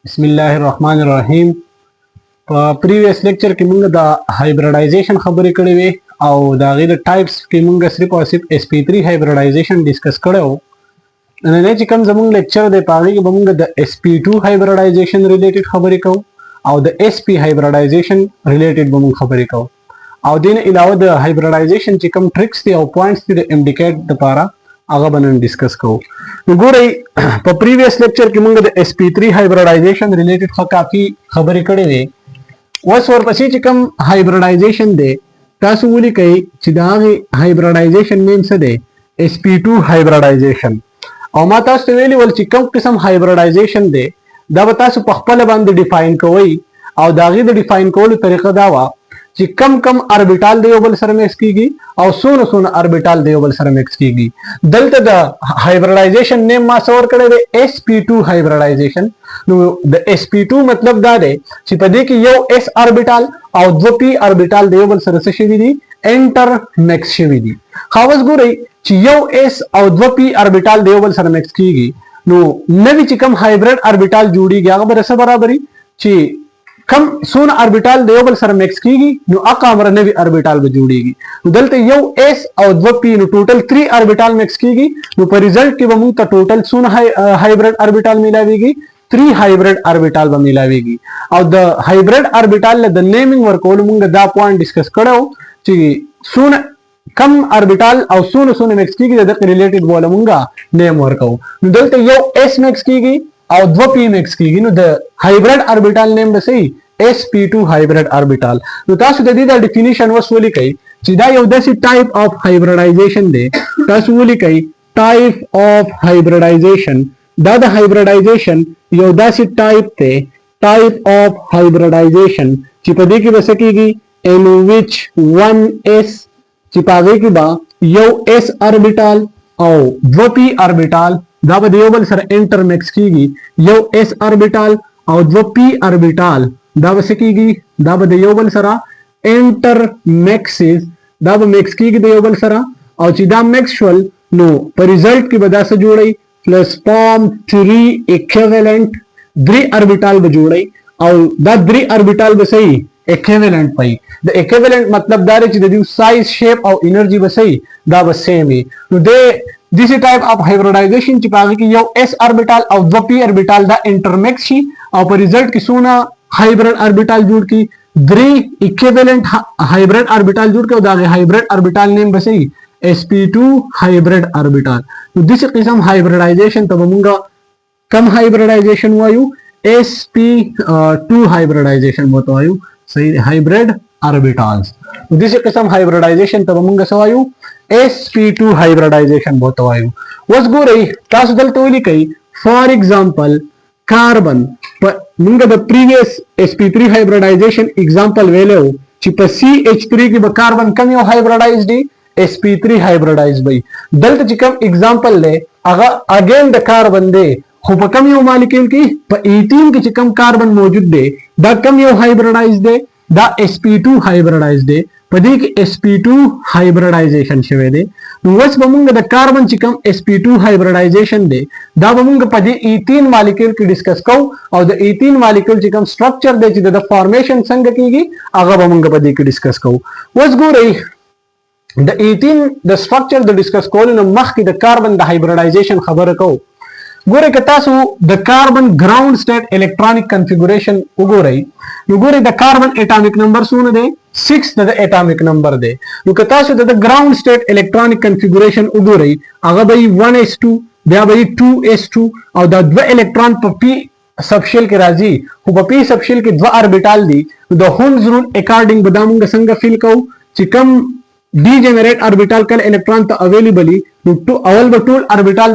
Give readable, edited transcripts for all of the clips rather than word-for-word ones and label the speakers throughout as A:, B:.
A: बिस्मिल्लाहिर्रहमानिर्रहीम। Previous lecture کې موږ د هایبریډایزیشن خبرې کړې وې او د هغې د ټایپس کې موږ صرف او صرف sp3 هایبریډایزیشن ډسکس کړی و. نن چې کوم زموږ لیکچر دی په هغې کې به موږ د sp2 هایبریډایزیشن ریلیټډ خبرې کوو او د sp هایبریډایزیشن ریلیټډ به موږ خبرې کوو او دین علاوه د هایبریډایزیشن چې کوم ټریکس دي او پوینټس دي د انډیکیټ لپاره هغه به نن ډسکس کوو. نو ګورئ په پریویس لیکچر کې موږ د sp3 هایبریډایزیشن ریلیټډ کافي خبرې کړې وې. اوس ورپسې چې کوم هایبریډایزیشن دی تاسو ولیکئ چې د هغې هایبریډایزیشن نیم څه دی؟ sp2 هایبریډایزیشن. او ما تاسو ته ویلي ول چې کوم قسم هایبریډایزیشن دی دا به تاسو په خپله باندې ډیفاین کوئ او د هغې د ډیفاین کولو طریقه دا وه چې کم اربیټال د یو بل سره مکس کیږي او څونه اربیټال د یو بل سره مکس کیږي. دلته د هایبریډایزیشن نیم ما څه ورکړی دی؟ sp2 هایبریډایزیشن. نو د sp2 مطلب دا دی چې په دې کې یو s اربیټال او دوه p اربیټال د یو بل سره څه شوي دي؟ انټر مکس شوي دي. ښه اوس ګورئ چې یو s او دوه p اربیټال د یو بل سره مکس کیږي نو نوي چې کوم هایبریډ اربیټال جوړیږي هغه به څه برابري چې کم څونه اربیټال د یو بل سره مکس کیږي نو هغه امر نوي اربیټال به جوړیږي. نو دلته یو s او دوه p نو ټوټل 3 اربیټال مکس کیږي نو په ریزلټ کې به موږ ته ټوټل څونه هایبریډ اربیټال میلاویږي؟ 3 هایبریډ اربیټال به میلاویږي. او د هایبریډ اربیټال د نیمینګ ورکول موږ دا پوینټ ډسکس کړو چې څونه کم اربیټال او څونه مکس کیږي د ریلیټډ بوله موږ نیم ورکو. نو دلته یو s مکس کیږي او دوه p مکس کیږي نو د هایبریډ اربیټال نیم به صحیح sp2 هایبریډ اربیټال. نو تاسو د دې د ډیفینیشن اوس ولیکئ چې دا یو داسې ټایپ اف هایبریډایزیشن دی. تاسو ولیکئ ټایپ اف هایبریډایزیشن. دا د هایبریډایزیشن یو داسې ټایپ دی ټایپ اف هایبریډایزیشن چې په دې کې به څه کیږي؟ in which one s چې په هغې کې به یو s اربیټال او دوه p اربیټال دا به د یو بل سره انټر مکس کیږي. یو s اربیټال او دوه p اربیټال دا به څه کیږي؟ دا به د یو بل سره انټر مکسز دا به مکس کیږي د یو بل سره او چې دا مکس شول نو په ریزلټ کې به دا څه جوړئ؟ پلس فارم 3 اکویولنٹ 3 اربیټال به جوړئ او دا 3 اربیټال به صحیح equivalent پای. د equivalent مطلب دا دی چې د دې سایز شیپ او انرژي به صحیح دا به سیم وي. نو د this type of hybridization چې پاږي کې یو s اربیټال او دوه p اربیټال دا انټرمکس شي او په ریزلټ کې څونه هایبریډ اربیټال جوړ کی؟ 3 equivalent هایبریډ اربیټال جوړ کی او دا هایبریډ اربیټال نیم به صحیح sp2 هایبریډ اربیټال. نو دغه قسم هایبریډایزیشن ته موږ کم هایبریډایزیشن وایو؟ sp2 هایبریډایزیشن وته وایو صحیح هایبریډ اربیټالز. نو دغه قسم هایبریډایزیشن ته موږ څه وایو؟ sp2 هایبریډایزیشن وته وایو. اوس ګورئ تاسو دلته ولیکئ فار ایگزامپل کاربن موږ د پریویس sp3 هایبریډایزیشن ایگزامپل ویلو چې په ch3 کې به کاربن کم یو هایبریډایز دی؟ sp3 هایبریډایز وي. دلته چې کوم ایگزامپل دی هغه اگین د کاربن دی خو په کم یو مالیکول کې په 18 کې چې کم کاربن موجود دی دا کم یو هایبریډایز دی دا sp2 هایبریډایز دی. په دې کې sp2 هایبریډایزیشن شوی دی. نو اوس به موږ د کاربن چې کوم sp2 هایبریډایزیشن دی دا به موږ په دې 18 مالیکول کې ډسکس کوو او د 18 مالیکول چې کوم سټرکچر دی چې د فارمیشن څنګه کیږي هغه به موږ په دې کې ډسکس کوو. اوس ګورئ د 18 د سټرکچر د ډسکس کولو نه مخکې د کاربن د هایبریډایزیشن خبره کوو. ګورئ که تاسو د کاربن ګراوند سټیټ الکترونیک کنفیګوریشن وګورئ نو ګورئ د کاربن اټامیک نمبر څونه دی؟ 6 د اټامیک نمبر دی. نو که تاسو د ګراوند سټیټ الکترونیک کنفیګوریشن وګورئ هغه به 1s2 بیا به 2s2 او دا دوه الکترون په p سبشیل کې راځي خو په p سبشیل کې دوه اربیټال دي. نو د هونز رول اکارډینګ به دا موږ څنګه فیل کوو چې کم ډیجنریټ اربیټال کله الکترون ته اویلیبل نو اول به ټول اربیټال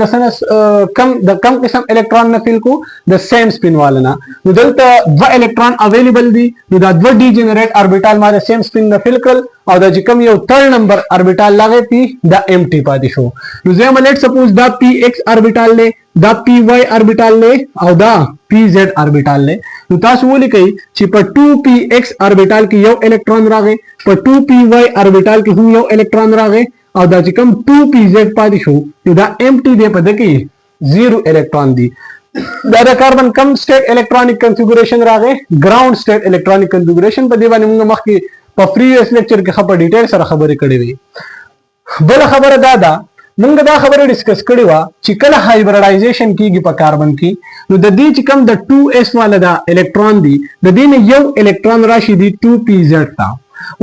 A: د کم قسم الکترون نه فیل کو د سیم سپین والنا. نو دلته دوه الکترون اویلیبل دي نو دا دوه ډیجنریټ اربیټال ما د سیم سپین نه فیل کړل او دا چې کم یو تھرډ نمبر اربیټال لاغه پی دا empty پاتې شو. نو زه لیټ سپوز دا px اربیټال له دا py اربیټال له او دا pz اربیټال له. نو تاسو ولیکئ چې په 2px اربیټال کې یو الکترون راغی په 2py اربیټال کې هم یو الکترون راغی او دا چې کوم 2pz پاتې شو نو دا empty دی په دې کې 0 الکترون دی. دا د کاربن کم سټیټ الکترونیک کنفیګوریشن راغی ګراوند سټیټ الکترونیک کنفیګوریشن. په دې باندې موږ مخکې په پریویس لیکچر کې خبر ډیټیل سره خبرې کړې وي. بل خبره دا ده موږ دا خبره ډیسکس کړې و چې کله هایبریډایزیشن کیږي په کاربن کې نو د دې چې کوم د 2s والا دا الکترون دی د دې نه یو الکترون راشي دی 2pz ته.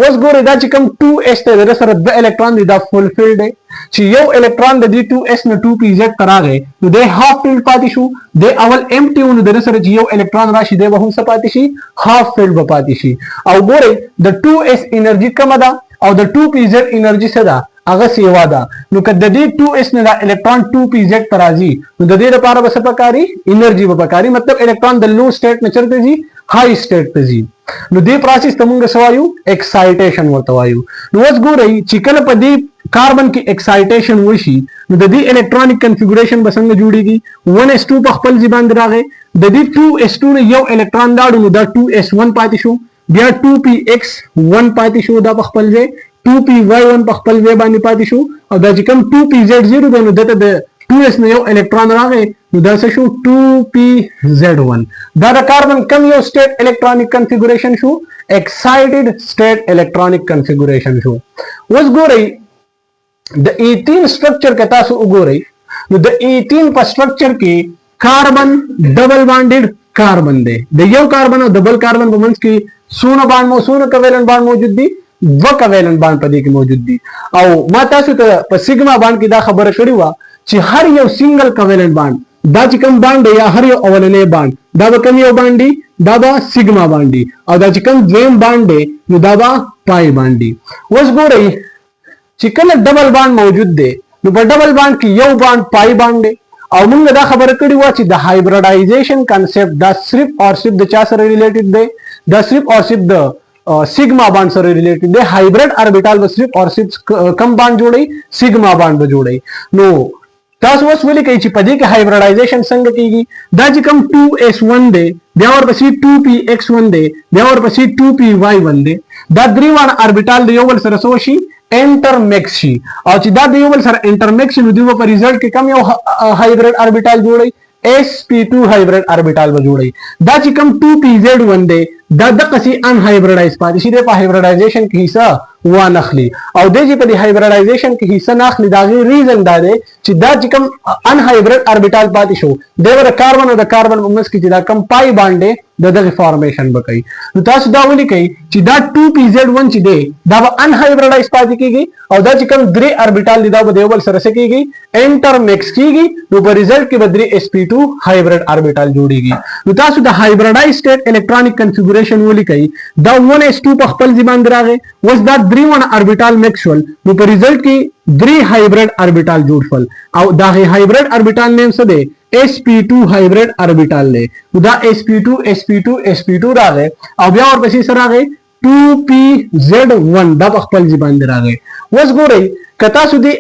A: اوس ګوره دا چې کوم 2s ته د سره د الکترون دی دا فول فیلډ دی چې یو الکترون د دې 2s نه 2pz ته راغی نو د هاف فیلډ پاتې شو. د اول امټي ونه د سره چې یو الکترون راشي دی به هم څه پاتې شي هاف فیلډ به پاتې شي. او ګوره د 2s انرژي کم ده او د 2pz انرژي څه ده هغه سیوا ده. نو که د دې 2s نه د الکترون 2pz ته راځي نو د دې لپاره به څه پکاري انرژي به پکاري مطلب الکترون د لو سټیټ نه چرته ځي های سټیټ ته ځي. نو دې پروسس ته موږ سوایو ایکسایټیشن ورته وایو. نو اوس ګورئ چې کله په دې کاربن کې ایکسایټیشن وشي نو د دې الکترونیک کنفیګوریشن به څنګه جوړیږي 1s2 په خپل ځای باندې راغی د دې 2s2 نه یو الکترون لاړو نو دا 2s1 پاتې شو بیا 2px1 پاتې شو دا په خپل ځای 2py1 په خپل ځای باندې پاتې شو او دا چې کوم 2pz0 دی نو دته د 2s نه یو الکترون راغی نو دا څه شو 2pz1. دا د کاربن کم یو سټیټ الکترونیک کنفیګوریشن شو ایکسایټډ سټیټ الکترونیک کنفیګوریشن شو. اوس ګورئ د 18 سټرکچر کې تاسو وګورئ نو د 18 په سټرکچر کې کاربن ډبل بانډډ کاربن دی د یو کاربن او د بل کاربن په منځ کې سونه باند مو سونه کویلنت باند موجود دي دو کویلنت باند په دې کې موجود دي. او ما تاسو ته په سیګما باند کې دا خبره کړې و چې هر یو سنگل کویلنت باند دا چې کوم باند یا هر یو اولنې باند دا به کوم یو باند دی دا به سیګما باند دی او دا چې کوم دویم باند دی نو دا به پای باند دی. اوس ګورئ چې کله ډبل باند موجود دی نو په ډبل باند کې یو باند پای باند دی او موږ دا خبره کړې و چې د هایبریډایزیشن کانسپټ دا صرف او صرف د چا سره ریلیټډ دی دا صرف او صرف د sigma bond sir related they hybrid orbital में सिर्फ और सिर्फ कम बांड जोड़े सिग्मा बांड में जोड़े नो तاسو اوس ولې کوي چې په دې کې هایبریډایزیشن څنګه کیږي دا چې کوم 2s1 دی بیا ورپسې 2px1 دی بیا ورپسې 2py1 دی دا دریوان آربیټال د یو بل سره سو شي انټرمیکس شي او چې دا د یو بل سره انټرمیکس نو دوی په ریزلټ کې کم یو هایبریډ آربیټال جوړي sp2 هایبریډ آربیټال به جوړي دا چې کوم 2pz1 دی دا د قصي ان هایبریډایز پاتې شي د په هایبریډایزیشن کې حصہ و نخلي او د دې په هایبریډایزیشن کې حصہ ناخلي دا غي ریزن دا دی چې دا چې کوم ان هایبریډ آربیټال پاتې شو د ور کاربن او د کاربن موږ کې چې دا کم پای باندې دغه فارمیشن وکړي نو تاسو دا ولي کوي چې دا 2pz1 چې دی دا ان هایبریډایز پاتې کیږي او دا چې کوم درې آربیټال دی دا به دیوبل سره کیږي انټرمیکس کیږي نو په ریزلټ کې به درې sp2 هایبریډ آربیټال جوړیږي نو تاسو د هایبریډایز سټیټ الکترونیک کنفیګوریشن ولي کوي دا 1s2 په خپل ځای باندې راغی وس دا درې آربیټال میکسول نو په ریزلټ کې درې هایبریډ آربیټال جوړ شول او دا هایبریډ آربیټال نیم څه دی sp2 هایبریډ آربیټال دی نو دا sp2 راغی او بیا ورپسې سره راغی 2pz1 دا په خپل ځای باندې راغی وس ګورئ کتا سو دی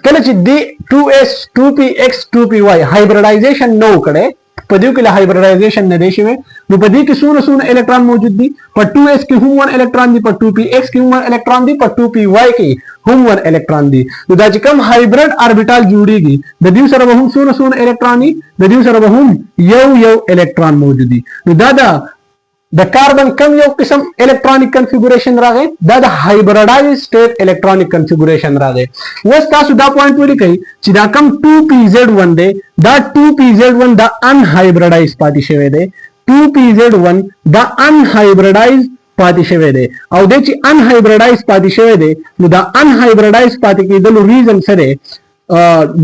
A: کله چې دی 2s 2px 2py هایبریډایزیشن نو کړي په دې کې له هایبریډایزیشن نه دی شوی نو په دې کې څونه الکترون موجود دي په 2s کې هم 1 الکترون دي په 2px کې هم 1 الکترون دي په 2py کې هم 1 الکترون دي نو دا چې کوم هایبریډ آربیټال جوړیږي د دې سره به هم څونه الکترون دي د دې سره به هم یو الکترون موجود دي نو دا د کاربن کم یو قسم الکترونیک کنفیګوریشن راغی دا د هایبریډایز سټیټ الکترونیک کنفیګوریشن راغی وس تاسو دا پوینټ ولې کوي چې دا کم 2pz1 دی دا 2pz1 دا ان هایبریډایز پاتې شوی دی 2pz1 دا ان هایبریډایز پاتې شوی دی او د چې ان هایبریډایز پاتې شوی دی نو دا ان هایبریډایز پاتې کېدلو ریزن سره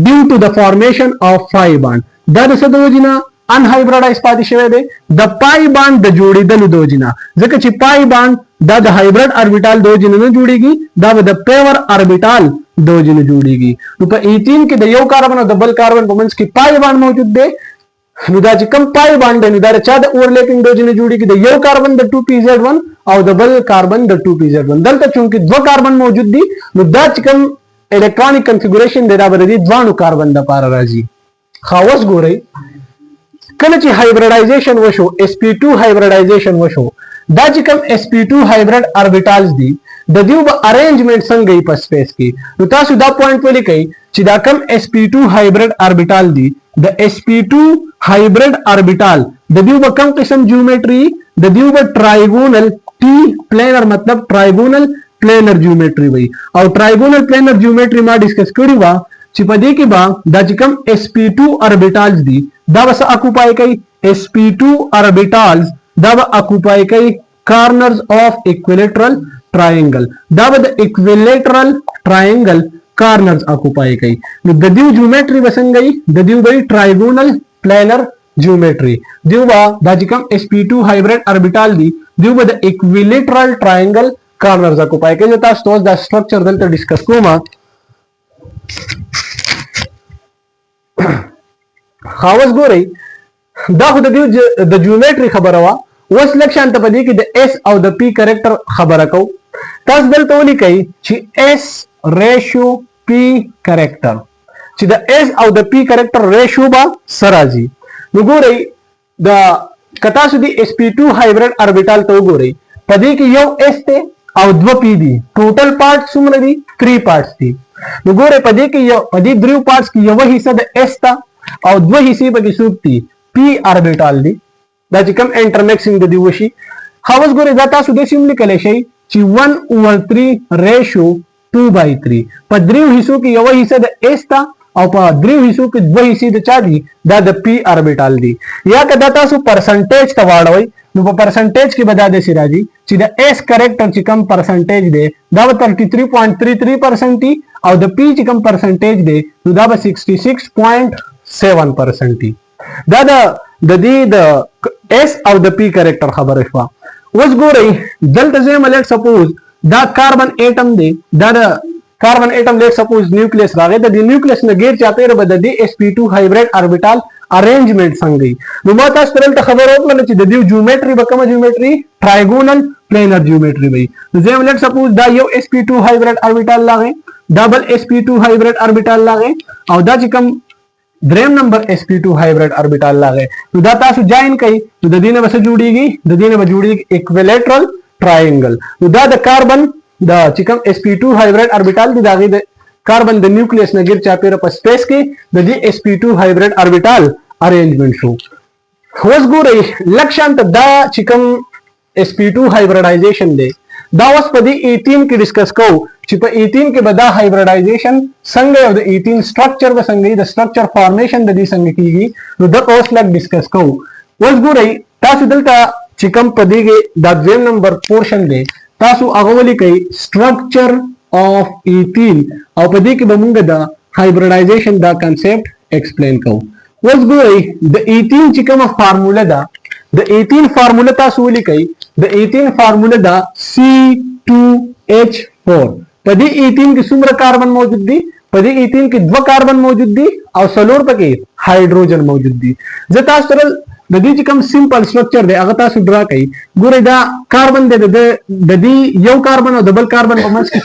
A: ډیو ټو د فارمیشن اف پای باند دا د څه د وجنه ان هایبریډایز پاتې شوی دی د پای باند د جوړېدلو د وجنه ځکه چې پای باند دا د هایبریډ آربیټال د وجنه نه جوړیږي دا د پیور آربیټال د وجنه جوړیږي نو په 18 کې د یو کاربن او د بل کاربن په منځ کې پای باند موجود دی نو دا چې کوم پای باند دی نو دا چا د اورلیپینګ د وجنه جوړیږي د یو کاربن د 2pz1 او د بل کاربن د 2pz1 دلته چونکه دوه کاربن موجود دي نو دا چې کوم الکترونیک کنفیګوریشن دی دا به د دوه کاربن د لپاره راځي خاص ګورئ کله چې هایبریډایزیشن وشو sp2 هایبریډایزیشن وشو دا چې کوم sp2 هایبریډ آربیټالز دي د دیو به ارینجمنت څنګه یې په سپیس کې نو تاسو دا پوینټ ولې کوي چې دا کوم sp2 هایبریډ آربیټال دي د sp2 हाइब्रिड ऑर्बिटल د दियो ब कम किस्म ज्योमेट्री द दियो ब ट्राइगोनल टी प्लेनर मतलब ट्राइगोनल प्लेनर ज्योमेट्री भाई और ट्राइगोनल प्लेनर ज्योमेट्री मा डिस्कस करी बा چې پدې کې با د چې کوم sp2 ऑर्बिटल्स دي دا وس اکوپای کوي sp2 ऑर्बिटल्स دا به اکوپای کوي کارنرز اف ایکویلیټرل ट्रायंगल دا به د ایکویلیټرل ट्रायंगल کارنرز اکوپای کوي نو د دیو جیومټري وسنګي د دیو به ټرایګونل پلانر جیومټري دیو با د چې کوم sp2 हाइब्रिड ऑर्बिटल دي دیو به د ایکویلیټرل ट्रायंगल کارنرز اکوپای کوي تاسو دا سټرکچر دلته ډیسکس کوم خاوس ګوري دا خو د جیومټري خبره وا اوس لکشان ته پدې کې د اس او د پی کریکټر خبره کو تاسو دلته ولیکئ چې اس ریشیو پی کریکټر چې د اس او د پی کریکټر ریشیو با سرازي نو ګورئ د کتا سو دی sp2 हाइब्रिड ऑर्बिटल ته وګورئ پدې کې یو اس ته او دو پی دي ټوټل پارټ څومره دي 3 پارټس دي نو ګورئ پدې کې یو پدې درو پارټس کې یو حصہ د اس تا او دو حصے پکې سوق دي پی ऑर्बिटल دي دا چې کوم انټرمیکسینګ د دی وشي خاص ګورئ دا تاسو د سیم لیکل شي چې 1/3 ریشیو 2/3 په دریو حصو کې یو حصہ د اس تا او په دریو حصو کې دوه حصے د چا دي دا د پی ऑर्बिटल دي یا کدا تاسو پرسنټیج ته واړوي نو په پرسنټیج کې بدا د سراجي چې د اس کریکټر چې کم پرسنټیج دی دا 33.33% دي او د پی چې کم پرسنټیج دی نو دا 66.7% دي دا د دې د اس او د پی کریکټر خبره شو اوس ګورئ دلته زه ملک سپوز دا کاربن اټم دی دا د carbon atom let suppose nucleus रागे द न्यूक्लियस ने गेर चाहते रे बद दी sp2 हाइब्रिड ऑर्बिटल अरेंजमेंट संगई नो माता स्पेरल त खबर होत न द दी ज्योमेट्री बकम ज्योमेट्री ट्रायगोनल प्लेनर ज्योमेट्री भाई तो जेम लेट सपोज दा यो sp2 हाइब्रिड ऑर्बिटल लागे डबल sp2 हाइब्रिड ऑर्बिटल लागे और दा चिकम ड्रेम नंबर sp2 हाइब्रिड ऑर्बिटल लागे तो दा तासु जॉइन कई तो द दीने बस जुड़ीगी द दीने जुड़ीगी इक्विलेटरल ट्रायंगल तो दा द कार्बन द चिकम sp2 हाइब्रिड ऑर्बिटल दी दागी द कार्बन द न्यूक्लियस ने गिर चापेर पर स्पेस के द दी sp2 hybrid orbital arrangement show होस गुरे लक्ष्यांत दा चिकम sp2 हाइब्रिडाइजेशन दे दा वस पदी 18 की डिस्कस को चिप 18 के बदा हाइब्रिडाइजेशन संगे ऑफ द 18 स्ट्रक्चर व संगे द स्ट्रक्चर फॉर्मेशन द दी संगे कीगी द कोर्स लग डिस्कस को वस गुरे तासु दलता चिकम पदी के द जेम नंबर पोर्शन दे तासु अगवली कई स्ट्रक्चर ऑफ 18 और पदी के बमुंग द हाइब्रिडाइजेशन द कांसेप्ट एक्सप्लेन को वस गोई द 18 चिकम फार्मूला द 18 फार्मूला तासु वली कई द 18 फार्मूला द C2H4 पदी 18 की सुमर कार्बन मौजूद दी पदी 18 की दो कार्बन मौजूद दी और सलोर पके हाइड्रोजन मौजूद दी जता सरल د دې کوم سمپل سټرکچر دی هغه تاسو ډرا کړئ ګورئ دا کاربن د دې یو کاربن او ډبل کاربن په منځ کې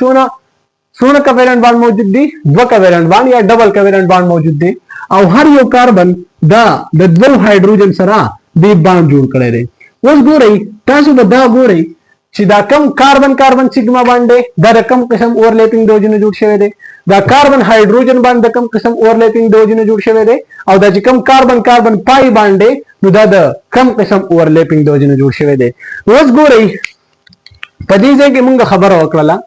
A: څونه کوولنٹ بانډ موجود دي دوه کوولنٹ بانډ یا ډبل کوولنٹ بانډ موجود دي او هر یو کاربن دا د دوه هایدروجن سره د بانډ جوړ کړی دی اوس ګورئ تاسو به دا ګورئ چې دا کم کاربن سیګما باندې دا کم قسم اوورلیپینګ دوجن جوړ شوی دی دا کاربن هایدروجن باندې کم قسم اوورلیپینګ دوجن جوړ شوی دی او دا چې کم کاربن پای باندې نو دا د کم قسم اوورلیپینګ دوجن جوړ شوی دی اوس ګورئ په دې ځای کې موږ خبره وکړه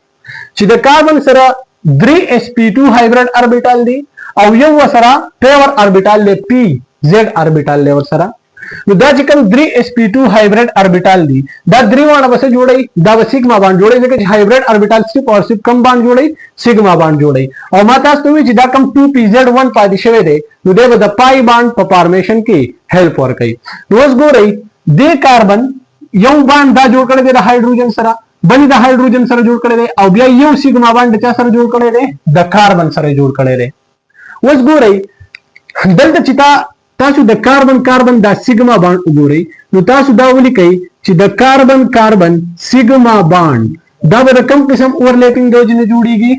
A: چې د کاربن سره 3 sp2 hybrid orbital دی او یو سره پیور orbital دی p z orbital دی ور سره نو دا چې کوم 3 sp2 hybrid orbital دی دا دریوانه بس جوړي دا سیګما باندې جوړي ځکه چې hybrid orbital صرف او صرف کم باندې جوړي سیګما باندې جوړي او ما تاسو ته وی چې دا کم 2pz1 پاتې شوی دی نو دا د پای باندې په فارمیشن کې هیلپ ورکوي نو اوس ګورئ د کاربن یو باندې دا جوړ کړی دی د هایدروجن سره بل د هایدروجن سره جوړ کړی دی او بیا یو سیګما باندې چا سره جوړ کړی دی د کاربن سره جوړ کړی دی اوس ګورئ دلته چې تاسو د کاربن دا سیګما باند وګورئ نو تاسو دا ولیکئ چې د کاربن سیګما باند دا به کم قسم اوورلیپینګ دوجن جوړیږي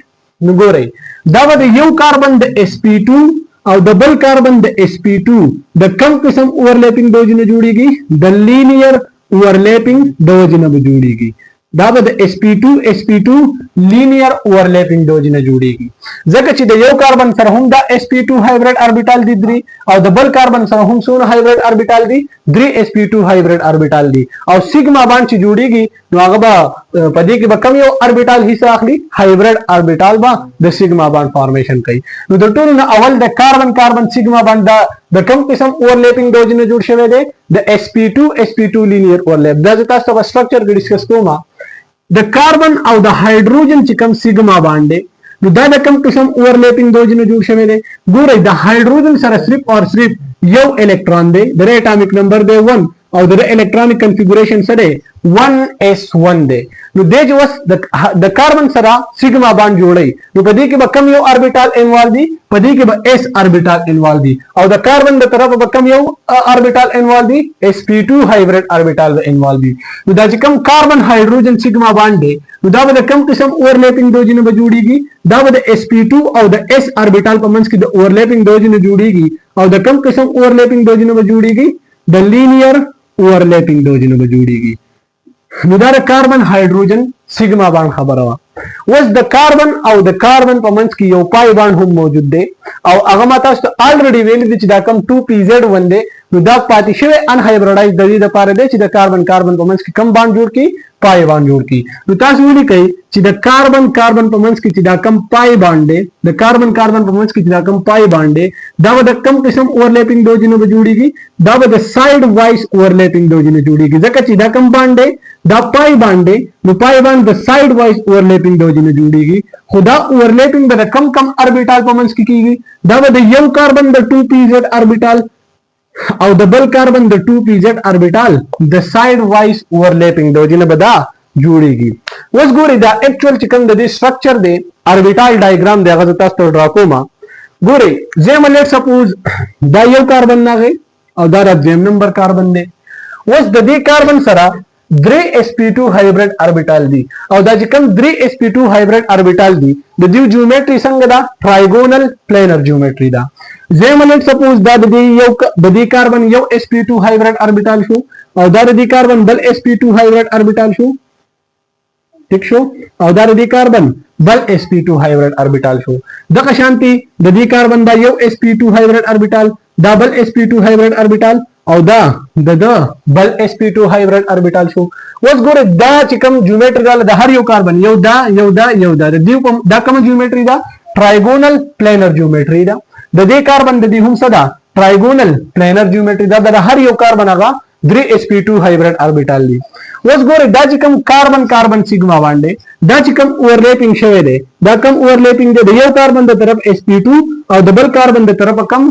A: نو ګورئ دا به یو کاربن د sp2 او د بل کاربن د sp2 د کم قسم اوورلیپینګ دوجن جوړیږي د لینیر اوورلیپینګ دوجن به جوړیږي دا به د sp2 لینیر اوورلیپینګ د وجې نه جوړیږي ځکه چې د یو کاربن سره هم دا sp2 هایبرید اربیټال دي 3 او د بل کاربن سره هم څونه هایبرید اربیټال دي 3 sp2 هایبرید اربیټال دي او سیګما باند چې جوړیږي نو هغه به په دې کې به کم یو اربیټال حصہ اخلي هایبرید اربیټال به د سیګما باند فارمیشن کوي نو د ټولو نه اول د کاربن سیګما باند دا د کوم قسم اوورلیپینګ د وجې نه جوړ شوی دی د sp2 لینیر اوورلیپ دا زه تاسو ته سټرکچر کې ډیسکس کوم د کاربن او د هایدروجن چې کوم سیګما باند دی نو دا د کوم قسم اوورلیپینګ د وجې نه جوړ شوی دی ګورئ د هایدروجن سره صرف یو الکترون دی د اټامیک نمبر دی 1 او د الکترونیک کنفیګوریشن سره 1s1 دی نو د جوس د کاربن سره سیګما باند جوړي نو په دې کې به کم یو اربیټال انوالو دي په دې کې به s اربیټال انوالو دي او د کاربن د طرف به کم یو اربیټال انوالو دي sp2 هایبرید اربیټال انوالو دي نو دا چې کم کاربن هایدروجن سیګما باند دی نو دا به د کم قسم اوورلیپینګ د وجې نه جوړیږي دا به د sp2 او د s اربیټال په منځ کې د اوورلیپینګ د وجې نه جوړیږي او د کم قسم اوورلیپینګ د وجې نه جوړیږي د لینیر اوورلیپینګ د وجې نه جوړیږي نو دا د کاربن هایدروجن سیګما باند خبره وه اوس د کاربن او د کاربن په منځ کې یو پای باند هم موجود دی او هغه ما تاسو ته الریډي ویلي دي چې دا کم 2pz1 دی نو دا پاتې شوی ان هایبریډایز د دې لپاره دی چې د کاربن په منځ کې کم باند جوړ کړي پای باند جوړ کړي نو تاسو ولیکئ چې د کاربن په منځ کې چې دا کم پای باند دی د کاربن په منځ کې چې دا کم پای باند دی دا به د کم قسم اوورلیپینګ د وجې نه جوړیږي دا به د سایډ وایز اوورلیپینګ د وجې نه جوړیږي ځکه چې دا کم باند دی دا پای باند دی نو پای باند د سایډ وایز اوورلیپینګ د وجې نه جوړیږي خو دا اوورلیپینګ به د کم اربیټال په منځ کې کیږي دا به د یو کاربن د 2pz اربیټال او د بل کاربن د 2pz اربیټال د سایډ وایز اوورلیپینګ د وجې نه به دا جوړیږي اوس ګورئ دا اکچوال چې کوم د دې سټرکچر دی اربیټال ډایګرام دی هغه زه تاسو ته ډرا کوم ګورئ زم لیټ سپوز دا یو کاربن راغی او دا دویم نمبر کاربن دی اوس د دې کاربن سره 3 sp2 هایبرید اربیټال دي او دا چې کوم 3 sp2 هایبرید اربیټال دي د دې جیومټري څنګه دا ټرایګونل پلینر جیومټري دا زم لیټ سپوز دا د دې کاربن یو sp2 هایبرید اربیټال شو او دا د دې کاربن بل sp2 هایبرید اربیټال شو ٹھیک شو او دا د دې کاربن بل sp2 هایبرید اربیټال شو دغه شانتي د دې کاربن دا یو sp2 هایبرید اربیټال دا بل sp2 هایبرید اربیټال او دا د بل sp2 هایبرید اربیټال شو اوس ګوره دا چې کوم جیومټري دا د هر یو کاربن یو دا د دې دا کوم جیومټري دا ټرایګونل پلینر جیومټري دا د دې کاربن د دې هم صدا ټرایګونل پلینر جیومټري دا د هر یو کاربن هغه 3 sp2 هایبرید اربیټال دي اوس ګوره دا چې کوم کاربن سیګما باندې دا چې کوم اوورلیپینګ شوی دی دا کوم اوورلیپینګ دی د یو کاربن د طرف sp2 او د بل کاربن د طرف کم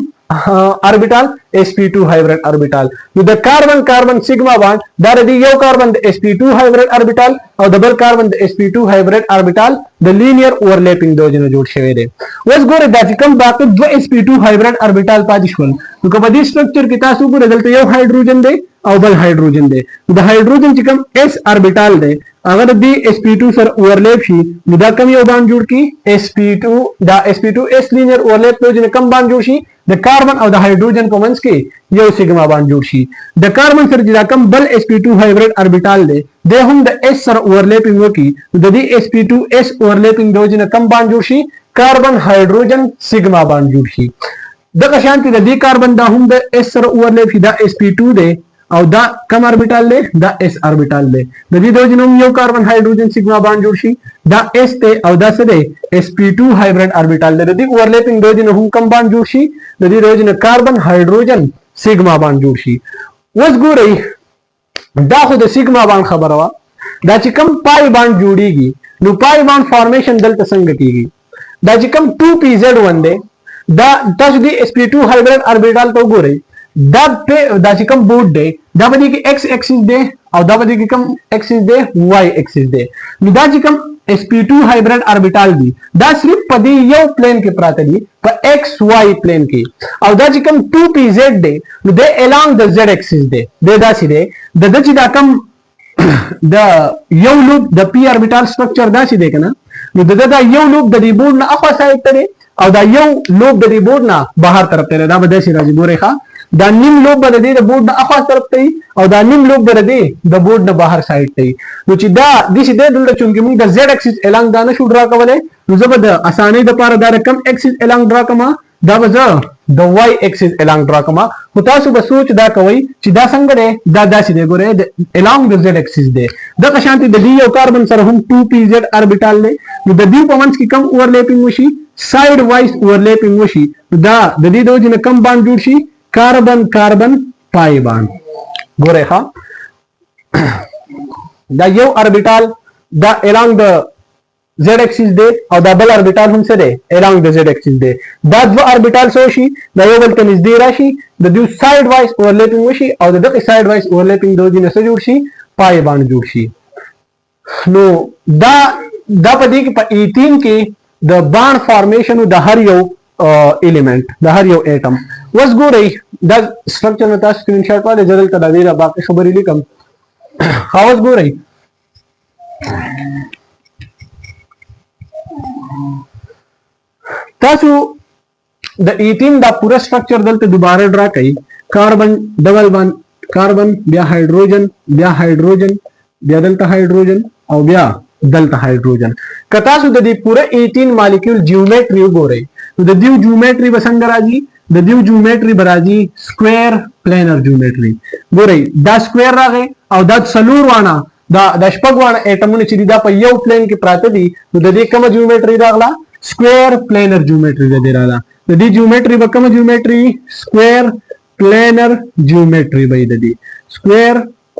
A: اربیټال sp2 هایبرید اربیټال نو د کاربن سیګما باند دا د یو کاربن د sp2 هایبرید اربیټال او د بل کاربن د sp2 هایبرید اربیټال د لینیر اوورلیپینګ د وجې نه جوړ شوی دی اوس ګوره دا چې کوم باقي 2 sp2 هایبرید اربیټال پاتې شول نو که په دې سټرکچر کې تاسو ګورئ دلته یو هایدروجن دی او بل هایدروجن دی د هایدروجن چې کوم s اربیټال دی هغه د sp2 سره اوورلیپ شي نو دا کوم یو باند جوړ کی sp2 دا sp2 s لینیر اوورلیپ ته چې کوم باند جوړ شي د کاربن او د هایدروجن په منځ کې یو سیګما باند جوړ شي د کاربن سره چې دا کوم بل sp2 هایبرید اربیټال دی د هم د s سره اوورلیپینګ وکي نو د دې sp2 s اوورلیپینګ د وجې نه کوم باند جوړ شي کاربن هایدروجن سیګما باند جوړ شي دغه شانتي د دې کاربن دا هم د s سره اوورلیپ شي دا sp2 دی او دا کم اربیټال دی دا s اربیټال دی د دې د وجې نه یو کاربن هایدروجن سیګما باند جوړ شي دا s ته او دا څه دی sp2 هایبرید اربیټال دی د دې اوورلیپینګ د وجې نه هم کم باند جوړ شي د دې د وجې نه کاربن هایدروجن سیګما باند جوړ شي اوس ګورئ دا خو د سیګما باند خبره وه دا چې کم پای باند جوړیږي نو پای باند فارمیشن دلته څنګه کیږي دا چې کم 2pz1 دی دا تاسو دې sp2 هایبرید اربیټال ته وګورئ دا چې کوم بورډ دی دا به کې x ایکسس دی او دا به کې کوم ایکسس دی y ایکسس دی نو دا چې کوم sp2 هایبرید اربیټال دی دا صرف په دې یو پلین کې پراته دي په xy پلین کې او دا چې کوم 2pz دی نو د along the z ایکسس دی دا چې دی د چې دا کوم د یو لوپ د p اربیټال سټرکچر دا چې دی کنه نو دا یو لوپ د دې بورډ نه اخوا سایډ ته دی او دا یو لوپ د دې بورډ نه بهر طرف ته دا به داسې راځي ګورئ ښه دا نیم لوب به د دې د بورډ نه اخوا طرف ته وي او دا نیم لوب به د دې د بورډ نه بهر سایډ ته وي. نو چې دا داسې دی دلته چونکې موږ د زیډ اکسیس الانګ دا نشو ډرا کولی نو زه به د اسانۍ دپاره دا د کم اکسیس الانګ ډرا کوم دا به زه د واي اکسیس الانګ ډرا کوم. خو تاسو به سوچ دا کوئ چې دا څنګه دی دا داسې دی ګورئ د الانګ د زیډ اکسیس دی دغه شانتې د ډي او کاربن سره هم 2p زیډ اربیټال دی. نو د دې په منځ کې کم اوورلیپینګ وشي سایډ وایز اوورلیپینګ وشي دا د دې د وجې نه کم باند جوړ شي کاربن کاربن پای باند. ګورئ ښه دا یو اربیټال دا الانګ د زیډ اکسیس دی او دا بل اربیټال هم څه دی الانګ د زیډ اکسیس دی. دا دوه اربیټال څه شي دا یو بل ته نږدې راشي د دوی سایډ وایز اوورلیپینګ وشي او د دغه سایډ وایز اوورلیپینګ د وجې نه څه جوړ شي پای باند جوړ شي. نو دا په دې کې په 18 کې د باند فارمیشن د هر یو الیمنٹ د هر یو ایټم. اوس ګورئ دا سټرکچر نه تاسو سکرین شاټ والی زه دلته د دې باقي خبرې لیکم. اوس ګورئ تاسو د 18 دا پورا سټرکچر دلته دوباره ډرا کړئ کاربن ډبل بند کاربن بیا هایدروجن بیا دلته هایدروجن او بیا دلته هایدروجن. که تاسو د دې پوره 18 مالیکول جیومټري وګورئ نو د دې جیومټري به څنګه راځي د دې جیومټري به راځي سکوير پلینر جیومټري. ګورئ دا سکوير راغی او دا څلور وانه دا شپږ وانه ایټمونه چې دا په یو پلین کې پراته دي نو د دې کومه جیومټري راغله سکوير پلینر جیومټري د دې راغله. د دې جیومټري به کومه جیومټري سکوير پلینر جیومټري به د دې سکوير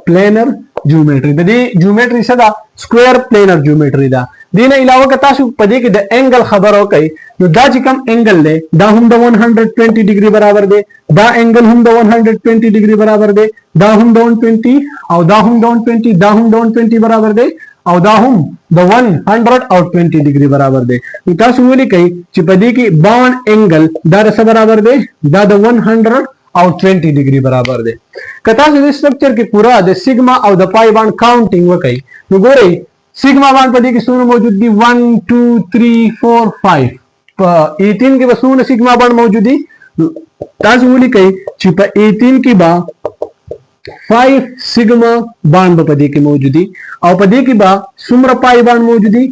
A: پلینر جیومټري د دې جیومټري څه ده سکوير پلینر جیومټري ده. دې نه علاوه که تاسو په دې کې د انګل خبر وکړئ نو دا چې کوم انګل دی دا هم د 120 ډیګري برابر دی دا انګل هم د 120 ډیګري برابر دی دا هم د 120 او دا هم د 120 دا هم د 120 برابر دی او دا هم د 120 ډیګري برابر دی. نو تاسو ولیکئ چې په دې کې باند انګل دا د څه برابر دی دا د 120 ډیګري برابر دی. که تاسو د سټرکچر کې پورا د سیګما او د پای باند کاونټینګ وکړئ نو ګورئ سیګما باند په دې کې څومره موجود دي 1 2 3 4 5 په 18 کې به څومره سیګما باند موجود دي تاسو ولیکئ چې په 18 کې به 5 سیګما باند په دې کې موجود دي او په دې کې به څومره پای باند موجود دي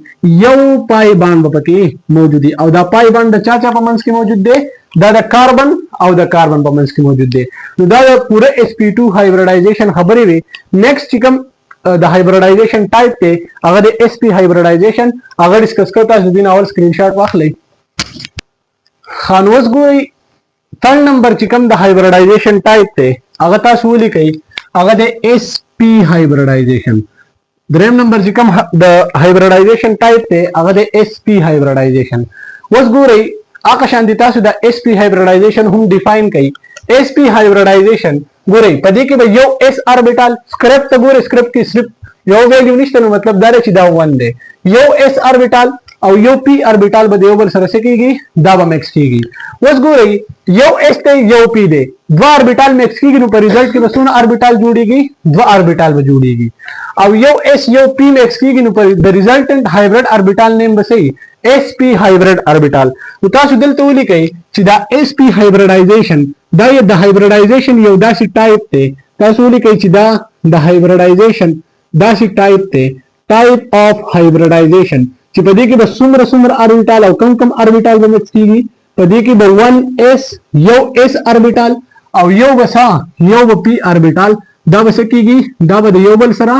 A: یو پای باند په کې موجود دي او دا پای باند د چا په منځ کې موجود دی دا د کاربن او د کاربن په منځ کې موجود دی. نو دا د پوره sp2 هایبریډایزیشن خبرې وي. نیکسټ چې کوم د هایبریډایزیشن ټایپ ته هغه د sp هایبریډایزیشن هغه ډیسکس کړو تاسو دین اول سکرین شاټ واخلئ. خانوس ګورئ تھرڈ نمبر چې کوم د هایبریډایزیشن ټایپ ته هغه تاسو ولیکئ هغه د sp هایبریډایزیشن. دریم نمبر چې کوم د هایبریډایزیشن ټایپ ته هغه د sp هایبریډایزیشن. اوس ګورئ هغه شان دي تاسو د sp هایبریډایزیشن هم ډیفاین کړئ. sp هایبریډایزیشن ګورئ په دې کې به یو s اربیټال سکرپټ ته ګورئ سکرپټ کې صرف یو ویلیو نشته نو مطلب دا چې دا 1 دی یو s اربیټال او یو p اربیټال به یو بل سره څه کیږي دا به مکس کیږي. اوس ګورئ یو s دی یو p دی دوه اربیټال مکس کیږي نو په ریزلټ کې به څونه اربیټال جوړیږي دوه اربیټال به جوړیږي او یو s یو p مکس کیږي نو د ریزلټنٹ هایبرید اربیټال نیم به صحیح sp hybrid orbital. نو تاسو دلته ولیکئ چې دا sp hybridization دا د hybridization یو داسې ټایپ دی تاسو ولیکئ چې دا د hybridization داسې ټایپ دی ټایپ اف hybridization چې په دې کې به څومره اربیټال او کم اربیټال به مکس کیږي په دې کې به 1s یو s اربیټال او یو بسا یو p اربیټال دا به څه کیږي دا به یو بل سره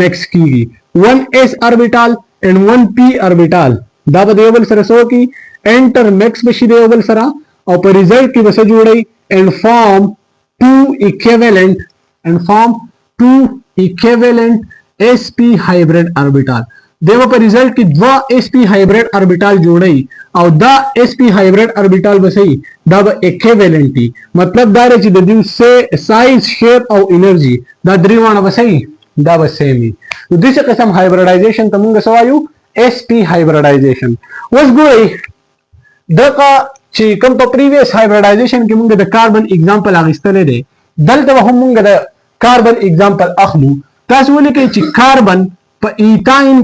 A: مکس کیږي 1s اربیټال and 1p اربیټال دا به یو بل سره سو کی انټر مکس بشي یو بل سره او په ریزلټ کې به څه جوړي and form two equivalent sp hybrid orbital. دیو په ریزلټ کې دوا sp hybrid orbital جوړي او دا sp hybrid orbital به صحیح دا به equivalent دي مطلب دا چې د دې سایز شیپ او انرژي دا دریوانه به صحیح دا به سیم وي. نو دغه قسم هایبریډایزیشن ته موږ سوایو sp hybridization. اوس ګورئ دغه چې کوم په پریویس هایبریډایزیشن کې موږ د کاربن اگزامپل اخیستلې دی دلته هم موږ د کاربن اگزامپل اخلو. تاسو ولیکئ چې کاربن په ایتاین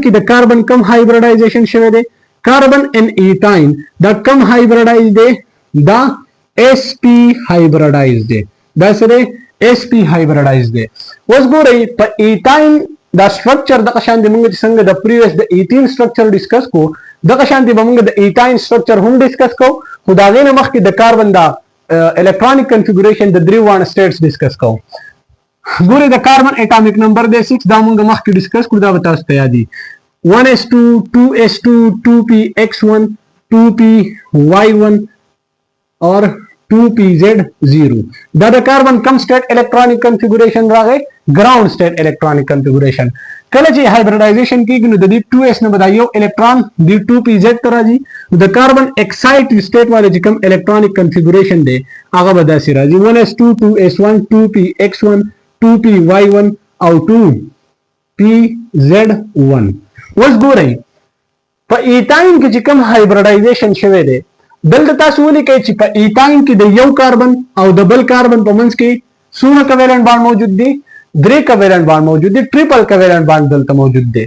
A: کې د کاربن کم هایبریډایزیشن شوی دی کاربن ان ایتاین دا کم هایبریډایز دی دا sp hybridized دی دا سره sp hybridized دی. اوس ګورئ په ایتاین دا سټرکچر دغه شان دی موږ چې څنګه د پریویس د 18 سټرکچر ډیسکس کو دغه شان دی موږ د ایتاین سټرکچر هم ډیسکس کو خو دا غینه مخکې د کاربن دا الیکټرانیک کنفیګوریشن د درې وان سټیټس ډیسکس کو. ګورئ د کاربن اټامیک نمبر دی 6 دا موږ مخکې ډیسکس کړو دا به تاسو ته یادي 1s2 2s2 2px1 2py1 اور 2pz0 دا د کاربن کم سټیټ الیکټرانیک کنفیګوریشن راغی ګراوند سټیټ الیکټرانیک کنفیګوریشن. کله چې هایبریډایزیشن کیږي نو د دې 2s نه به یو الکترون د 2pz ته راځي د کاربن اکسایټ سټیټ والے چې کوم الیکټرانیک کنفیګوریشن دی هغه به داسې راځي 1s2 2s1 2px1 2py1 او 2pz1. اوس ګورئ په ایتاین کې چې کوم هایبریډایزیشن شوی دی دلته تاسو ولیکئ چې په ایتاین کې د یو کاربن او د بل کاربن په منځ کې څونه کویلنٹ بانډ موجود دي 3 کویلنٹ بانډ موجود دي ټریپل کویلنٹ بانډ دلته موجود دي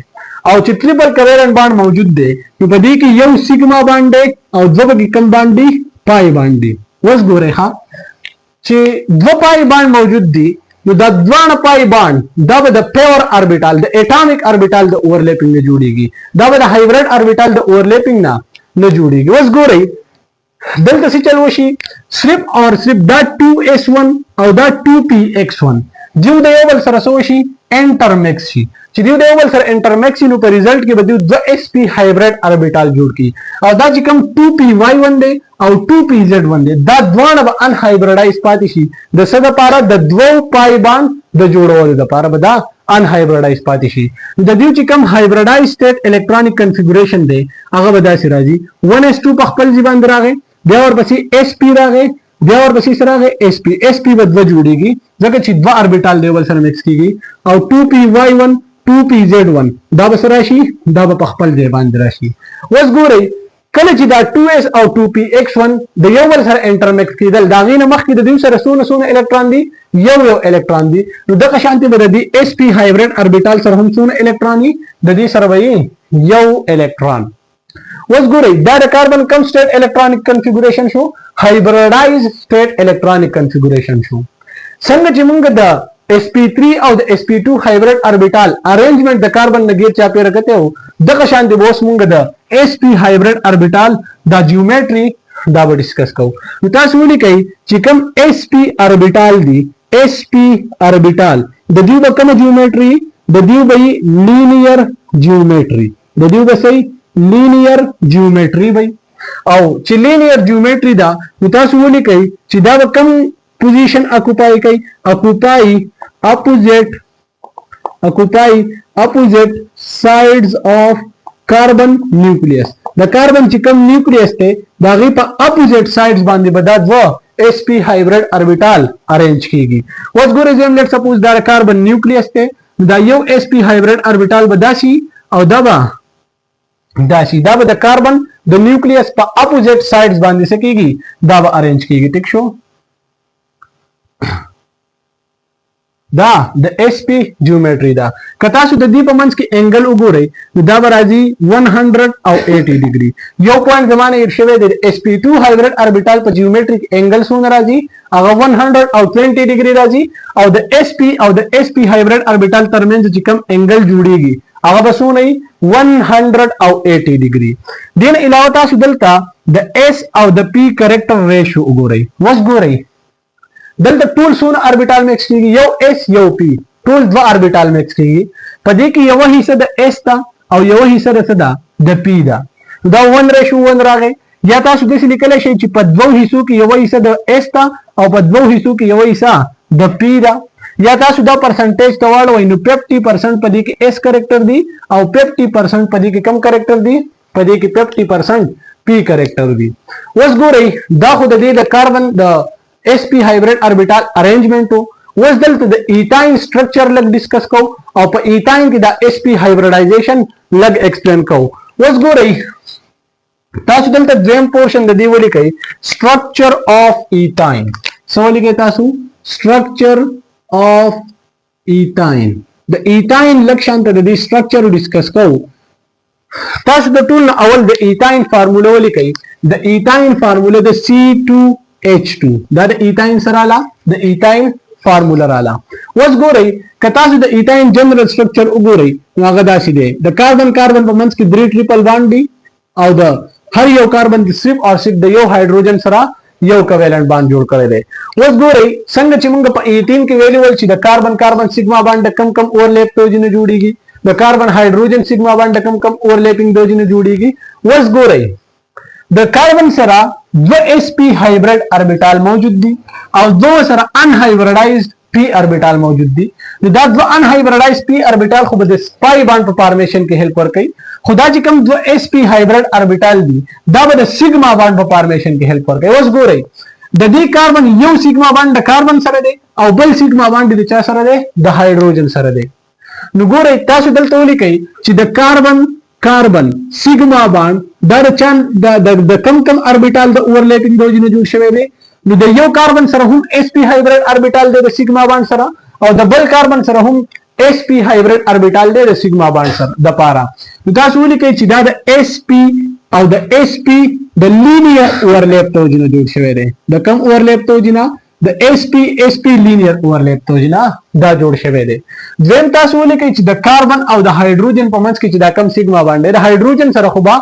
A: او چې ټریپل کویلنٹ بانډ موجود دي نو په دې کې یو سیګما بانډ دی او دوه کې کوم بانډ دي پای بانډ دي. اوس ګورئ ها چې دوه پای بانډ موجود دي نو دا دوه پای بانډ دا به د پیور اربیټال د اټامیک اربیټال د اورلیپینګ نه جوړیږي دا به د هایبرید اربیټال د اورلیپینګ نه جوړیږي. اوس ګورئ دلته څه چل وشي صرف اور صرف دا 2s1 او دا 2px1 دیو د یو بل سره څه وشي انټرمیکس شي چې دیو د یو بل سره انټرمیکس نو په ریزلټ کې به دیو د sp هایبرید اربیټال جوړ کی او دا چې کوم 2py1 دی او 2pz1 دی دا دوه به ان هایبریډایز پاتې شي د څه لپاره د دوه پای باندې د جوړولو لپاره به دا ان هایبریډایز پاتې شي. د دې چې کوم هایبریډایز سټیټ الیکټرانیک کنفیګوریشن دی هغه به داسې راځي 1s2 په خپل ځبان راغی بیا ورپسې sp راغی بیا ورپسې سره راغی sp به دوه جوړیږي ځکه چې دوه اربیټال لیول سره مکس کیږي او 2py1 2pz1 دا به سره راشي دا به په خپل ځای باندې راشي. اوس ګورئ کله چې دا 2s او 2px1 د یو بل سره انټرمیکس کیدل دا غینه مخکې د دوی سره څونه الکترون دي یو الکترون دي نو دغه شانتي به د sp هایبرید اربیټال سره هم څونه الکترون دي د دې سره به یو الکترون. اوس ګورئ دا د کاربن کم سټیټ الیکټرانیک کنفیګوریشن شو هایبریډایز سټیټ الیکټرانیک کنفیګوریشن شو. څنګه چې موږ د sp3 او د sp2 هایبرید اربیټال ارینجمنٹ د کاربن نه غیر چا پیر کته وو دغه شان دی اوس موږ د sp هایبرید اربیټال دا جیومټری دا به ډیسکس کوو. نو تاسو ولیکئ چې کوم sp اربیټال دی sp اربیټال د دیو به کوم جیومټری د دیو به لینیر جیومټری د دیو به صحیح لینیر جیومټری وي او چې لینیر جیومټری دا نو تاسو ولیکئ چې دا به کوم پوزیشن اکوپای کوي اپوزیټ سایډز اف کاربن نیوکلیس د کاربن چې کوم نیوکلیس ته دا غي په اپوزیټ سایډز باندې به دا دوه sp هایبرید اربیټال ارینج کیږي. اوس ګورئ زم لیټ سپوز دا کاربن نیوکلیس ته دا یو sp هایبرید اربیټال به داسي او دا به داسي دا به د کاربن د نیوکلیس په اپوزیټ سایډز باندې سکیږي دا به ارینج کیږي. ټیک شو دا د sp جیومټری دا که تاسو د دې په منځ کې انګل وګورئ نو دا به راځي 180 ډیګري یو پوینټ زمانه یې شوی د sp2 هایبرید اربیټال په جیومټری کې انګل څونه راځي هغه 120 ډیګري راځي او د sp او د sp هایبرید اربیټال ترمنځ چې کوم انګل جوړیږي هغه به څونه 180 ډیګري. دین علاوه تاسو دلته د s او د p کریکټر ریشیو وګورئ. وس ګورئ دلته ټول څونه اربیټال مکس کیږي یو s یو p ټول دوه اربیټال مکس کیږي په دې کې یو حصہ د s تا او یو حصہ د p دا دا 1:1 راغی. یا تاسو د څه لیکل شي چې په دوه حصو کې یو حصہ د s تا او په دوه حصو کې یو حصہ د p دا یا تاسو دا پرسنټیج ته واړوئ نو 50% په دې کې s کریکټر دی او 50% په دې کې کم کریکټر دی په دې کې 50% p کریکټر دی. اوس ګورئ دا خو د دې د کاربن د sp hybrid orbital arrangement اوس دلته د ایتاین سټرکچر لګ ډیسکس کو او په ایتاین کې د sp hybridization لګ ایکسپلین کو. اوس ګورئ تاسو دلته دریم پورشن د دې ولیکئ سټرکچر اف ایتاین سو ولیکئ تاسو سټرکچر اف ایتاین د ایتاین لګ شانته د دې سټرکچر ډیسکس کو. تاسو د ټول اول د ایتاین فارموله ولیکئ د ایتاین فارموله د C2 H2 دا د ایتاین سره لا د ایتاین فارمولا رااله. اوس ګورئ که تاسو د ایتاین جنرال سټرکچر وګورئ نو هغه داسې دی د کاربن کاربن په منځ کې 3 ټریپل بانډ دي او د هر یو کاربن د صرف او صرف د یو هایدروجن سره یو کویلنٹ بانډ جوړ کړی دی. اوس ګورئ څنګه چې موږ په 18 کې ویلي ول چې د کاربن کاربن سیګما بانډ د کم کم اورلیپ په وجه نه جوړیږي د کاربن هایدروجن سیګما بانډ د کم کم اورلیپینګ د وجه نه جوړیږي. اوس ګورئ د کاربن سره 2sp هایبرید اربیټال موجود دي او دو سره ان هایبریډایزډ p اربیټال موجود دي. دا دو ان هایبریډایزډ p اربیټال خو د سپای بانډ په فارمیشن کې هیلپ ورکوي خو دا چې کوم 2sp هایبرید اربیټال دي دا به د سیګما بانډ په فارمیشن کې هیلپ ورکوي. اوس ګورئ د دې کاربن یو سیګما بانډ د کاربن سره دی او بل سیګما بانډ د چا سره دی د هایدروجن سره دی. نو ګورئ تاسو دلته ولیکئ چې د کاربن کاربن سیګما بانډ دا د کم کم اربیټال د اورلیپینګ د وجې نه جوړ شوی دی. نو د یو کاربن سره هم sp هایبرید اربیټال دی د سیګما بانډ سره او د بل کاربن سره هم sp هایبرید اربیټال دی د سیګما بانډ سره د پاره. نو تاسو ولیکئ چې دا د sp او د sp د لینیر اورلیپ د وجې نه جوړ شوی دی د کم اورلیپ د وجې نه د sp لینیر اورلیپ د وجې نه دا جوړ شوی دی. دویم تاسو ولیکئ چې د کاربن او د هایدروجن په منځ کې چې دا کم سیګما بانډ دی د هایدروجن سره خو به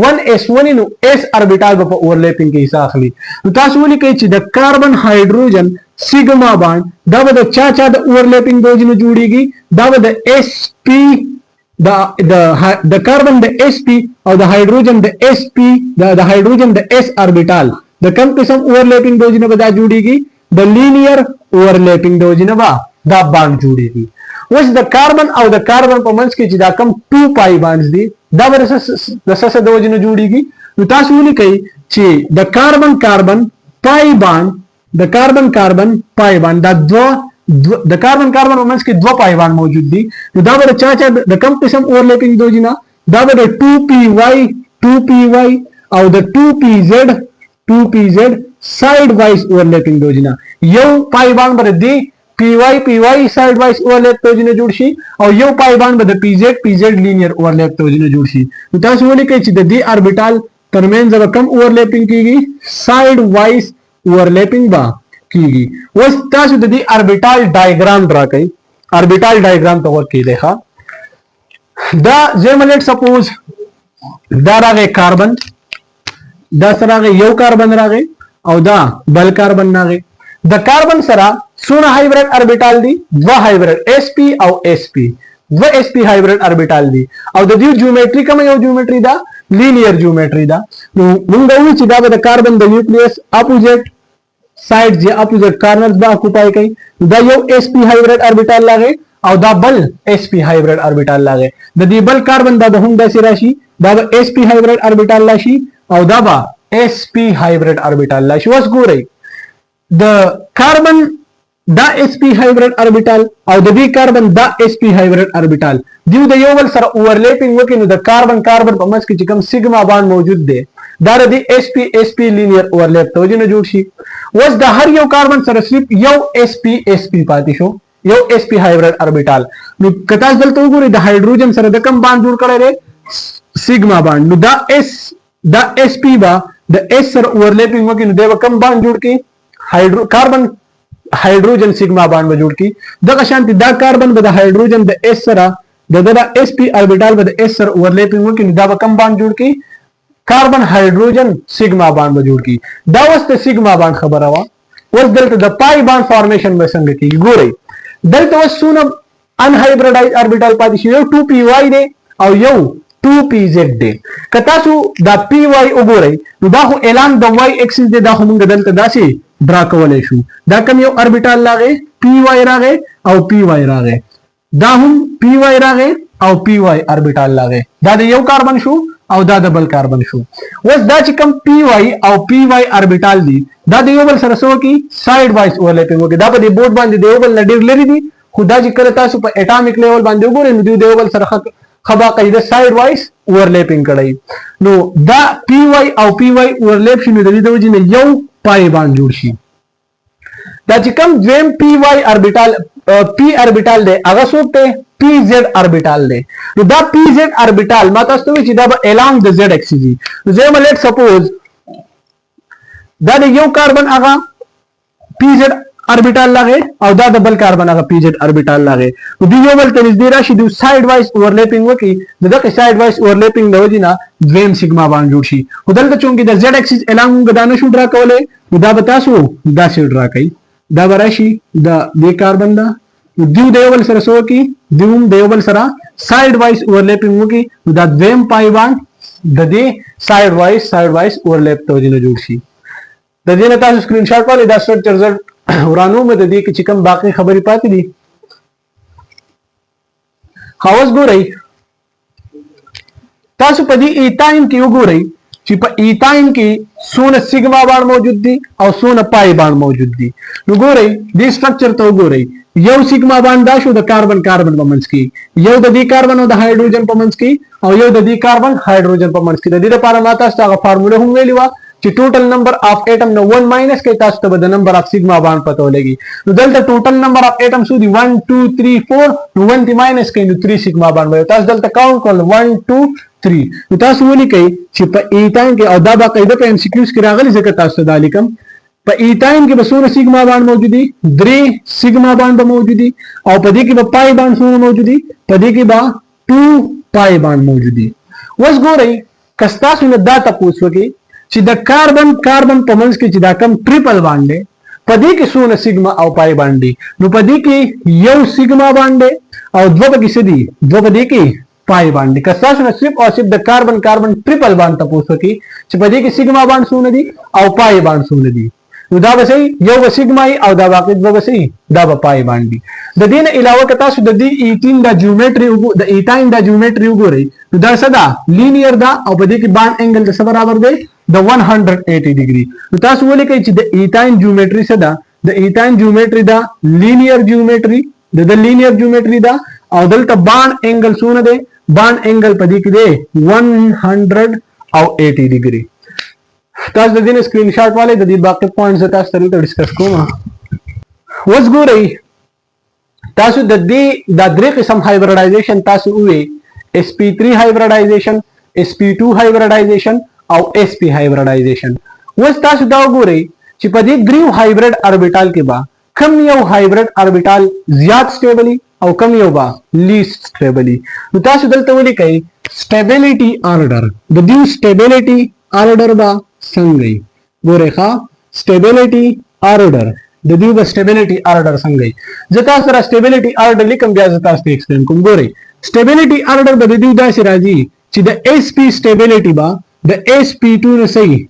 A: 1s1 نو s اربیټال په اورلیپینګ کې حصہ اخلي. نو تاسو ولیکئ چې د کاربن هایدروجن سیګما بانډ دا به د چا د اورلیپینګ د وجې نه جوړیږي دا به د sp د کاربن د sp او د هایدروجن د sp د هایدروجن د s اربیټال د کم قسم اورلیپینګ د وجې نه به دا جوړیږي د لینیر اورلیپینګ د وجې نه به دا بانډ جوړیږي. اوس د کاربن او د کاربن په منځ کې چې دا کم 2 پای بانډز دي دا به د څه د وجې نه جوړیږي. نو تاسو ولیکئ چې د کاربن کاربن پای بانډ د کاربن کاربن پای بانډ دا د کاربن کاربن په منځ کې 2 پای بانډ موجود دي. نو دا به د چا د کم قسم اورلیپینګ د وجې نه دا به د 2py او د 2pz سایډ وایز اورلیپینګ د وجې نه یو پای بانډ به د py سایډ وایز اورلیپ د وجې نه جوړ شي او یو پای بانډ به د pz لینیر اورلیپ د وجې نه جوړ شي. نو تاسو ولیکئ چې د دې اربیټال ترمنځ به کم اورلیپینګ کیږي سایډ وایز اورلیپینګ به کیږي. اوس تاسو د دې اربیټال ډایګرام ډرا کړئ. اربیټال ډایګرام ته ورکړئ ښه دا زملټ سپوز دا راغی کاربن دا سره راغی یو کاربن راغی او دا بل کاربن راغی. د کاربن سره څونه هایبرید اربیټال دي 2 هایبرید sp او sp 2 sp هایبرید اربیټال دي او د دې جیومټری کوم یو جیومټری دا لینیر جیومټری دا. نو موږ وایو چې دا به د کاربن د نیوکلیس اپوزیټ سایډز یا اپوزیټ کارنرز به اکوپای کوي. دا یو sp هایبرید اربیټال لاغه او دا بل sp هایبرید اربیټال لاغه. د دې بل کاربن دا به هم داسې راشي دا به sp هایبرید اربیټال راشي او دا به sp هایبرید اربیټال راشي. اوس ګورئ د کاربن دا sp هایبرید اربیټال او د دې کاربن دا sp هایبرید اربیټال دیو د یو بل سره اورلیپینګ وکړي نو د کاربن کاربن په منځ کې چې کوم سیګما بانډ موجود دی دا د sp لینیر اورلیپ ته وجه نه جوړ شي. اوس د هر یو کاربن سره صرف یو sp پاتې شو یو sp هایبرید اربیټال. نو کته دلته وګورئ د هایدروجن سره د کوم بانډ جوړ کړی دی سیګما بانډ. نو دا sp با د s سره اورلیپینګ وکړي نو دا کوم بانډ جوړ کړي کاربن هایدروجن سیګما بانډ به جوړ کړي. دغه شانتي دا کاربن به د هایدروجن د s سره د sp اربیټال به د s سره اورلیپینګ وکړي نو دا به کوم بانډ جوړ کړي کاربن هایدروجن سیګما بانډ به جوړ کړي. دا اوس د سیګما بانډ خبره وا. اوس دلته د پای بانډ فارمیشن به څنګه کیږي ګورئ دلته اوس څونه ان هایبریډایز اربیټال پاتې شي یو 2py دی او یو 2pz دی. که تاسو دا py وګورئ نو دا خو اعلان د y اکسس دی دا خو موږ دلته داسې ډرا کولای شو دا کوم یو اربیټال لاغه py راغی او py راغی دا هم py راغی او py اربیټال لاغه دا د یو کاربن شو او دا د بل کاربن شو. اوس دا چې کوم py او py اربیټال دي دا د یو بل سره سره کی سایډ وایز اورلیپینګ وکړي دا په دې بورډ باندې د یو بل ډیر لري دي خو دا چې کله تاسو په اټامیک لیول باندې وګورئ نو د یو بل سره خبا قاعده سایډ وایز اورلیپینګ کړي. نو دا py او py اورلیپ شنو د دې د وجې نه یو پای باندې جوړ شي. دا چې کوم دویم py اربیټال p اربیټال دی هغه څوک دی pz اربیټال دی. نو دا pz اربیټال ما تاسو ته چې دا به along the z axis دی. زه ملت سپوز دا د یو کاربن هغه پی زد اربیټال لاغه او دا د بل کاربن هغه پی زد اربیټال لاغه دوی یو بل ته نږدې راشي دوی ساید وایز اورلیپینګ وکي دغه ساید وایز اورلیپینګ د وجینا دویم سیګما باند جوړ شي ودلته چونګې د زد اکسس الانګ دا نشو ډرا کولای دا به تاسو دا سی ډرا کوي دا براشي د دې کاربن دا دیو دیوبل سره سو کی دیوم دیوبل سره ساید وایز اورلیپینګ وکي دا دویم پای باند د دې ساید وایز اورلیپ ته وجینا جوړ شي د دې نه تاسو سکرین شاټ والے دا سټ رزلټ ورانو مې د دې کې چې کوم باقي خبرې پاتې دي خاص ګورئ تاسو په دې ایتاین کې وګورئ چې په ایتاین کې سونه سیګما باند موجود دي او سونه پای باند موجود دي نو ګورئ دې سټرکچر ته وګورئ یو سیګما باند دا شو د کاربن په منځ کې یو د دې کاربن او د هایدروجن په منځ کې او یو د دې کاربن هایدروجن په منځ کې د دې لپاره ما تاسو ته فارموله هم ویلې و چې ټوټل نمبر اف اټم نو 1 ماینس کې تاسو ته د نمبر اف سیګما باند پته ولګي نو دلته ټوټل نمبر اف اټم سو دي 1 2 3 4 نو 1 دی ماینس کې نو 3 سیګما باند وي تاسو دلته کاونټ کول 1 2 3 نو تاسو ولي کوي چې په ایتاین کې او دا باقاعده په ام سی کیوز کې راغلي ځکه تاسو ته لیکم په ایتاین کې به څونه سیګما باند موجود دي 3 سیګما باند موجود دي او په دې کې به پای باند څونه موجود دي په دې کې به 2 پای باند موجود دي وس ګورئ کستا سونه دا تاسو وکي چې د کاربن په منځ کې چې دا کم ټریپل باندې په دې کې سونه سیګما او پای باندې نو په دې کې یو سیګما باندې او دوه کې سدي دوه په دې کې پای باندې کستا سونه صرف او صرف د کاربن ټریپل باندې تاسو کې چې په دې کې سیګما باندې سونه دي او پای باندې سونه دي نو دا به یو سیګما او دا باقي دوه به دا به پای باندې د دې نه علاوه که تاسو د دې 18 د جیومټري د ایتاین د جیومټري وګورئ نو دا صدا لینیر دا او په دې کې باند انګل د څه برابر دی د 180 ډیګري نو تاسو ولې کوي چې د ایتاین جیومټري صدا د ایتاین جیومټري دا لینیر جیومټري د لینیر جیومټري دا او دلته باند انګل سونه دی باند انګل په دې کې دی 180 ډیګري تاسو د دې سکرین شاټ والے د دې باقي پوینټس تاسو سره ډسکس کوم وس ګورئ تاسو د دې د درې قسم هایبریډایزیشن تاسو وې sp3 هایبریډایزیشن sp2 هایبریډایزیشن او sp هایبریډایزیشن وس تاسو دا وګورئ چې په دې دریو هایبریډ اربیټال کې با کم یو هایبریډ اربیټال زیات سټیبلی او کم یو با لیست سټیبلی نو تاسو دلته ولیکئ سټیبلیټي آرډر د دې سټیبلیټي آرډر با څنګه ګورئ ښا سټیبلیټي آرډر د دې د سټیبلیټي آرډر څنګه زه تاسو سره سټیبلیټي آرډر لیکم بیا زه تاسو ته ایکسپلین کوم ګورئ سټیبلیټي آرډر د دې داسې راځي چې د sp سټیبلیټي با د sp2 نه صحیح